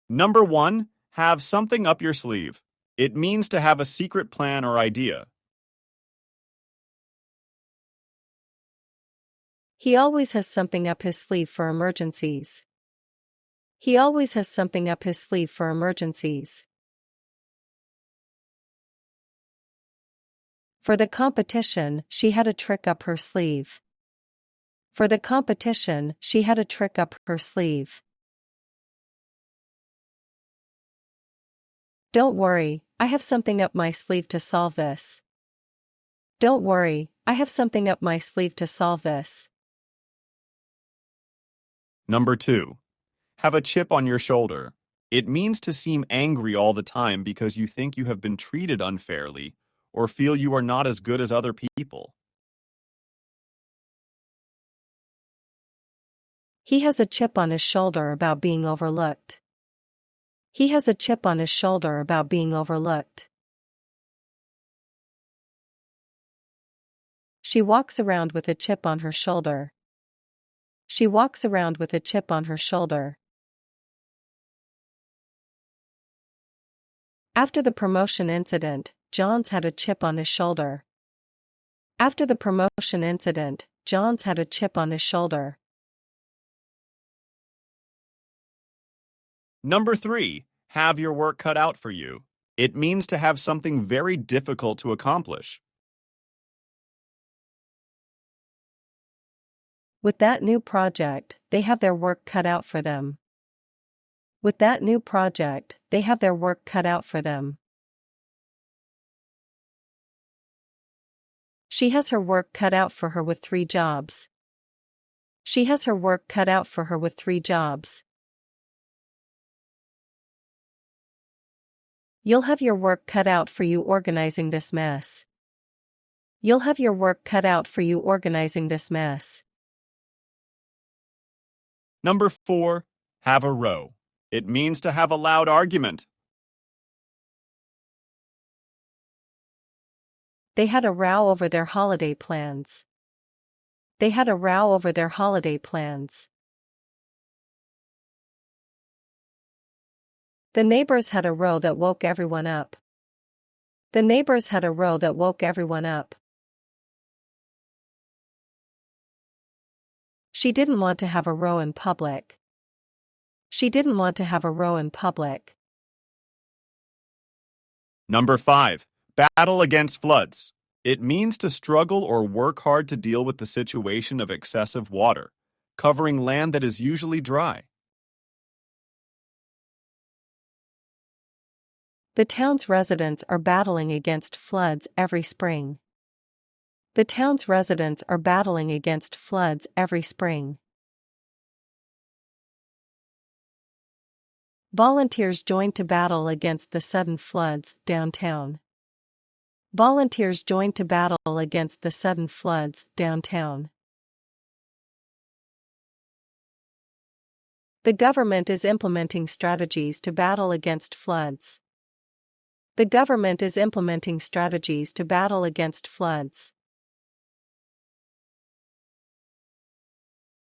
Number 1, have something up your sleeve. It means to have a secret plan or idea. He always has something up his sleeve for emergencies. He always has something up his sleeve for emergencies. For the competition, she had a trick up her sleeve. For the competition, she had a trick up her sleeve. Don't worry, I have something up my sleeve to solve this. Don't worry, I have something up my sleeve to solve this. Number 2, have a chip on your shoulder. It means to seem angry all the time because you think you have been treated unfairly or feel you are not as good as other people. He has a chip on his shoulder about being overlooked. He has a chip on his shoulder about being overlooked. She walks around with a chip on her shoulder. She walks around with a chip on her shoulder. After the promotion incident, Johns had a chip on his shoulder. After the promotion incident, Johns had a chip on his shoulder. Number 3, have your work cut out for you. It means to have something very difficult to accomplish. With that new project, they have their work cut out for them. With that new project, they have their work cut out for them. She has her work cut out for her with 3 jobs. She has her work cut out for her with 3 jobs. You'll have your work cut out for you organizing this mess. You'll have your work cut out for you organizing this mess. Number 4, have a row. It means to have a loud argument. They had a row over their holiday plans. They had a row over their holiday plans. The neighbors had a row that woke everyone up. The neighbors had a row that woke everyone up. She didn't want to have a row in public. She didn't want to have a row in public. Number 5, battle against floods. It means to struggle or work hard to deal with the situation of excessive water, covering land that is usually dry. The town's residents are battling against floods every spring. The town's residents are battling against floods every spring. Volunteers joined to battle against the sudden floods downtown. Volunteers joined to battle against the sudden floods downtown. The government is implementing strategies to battle against floods. The government is implementing strategies to battle against floods.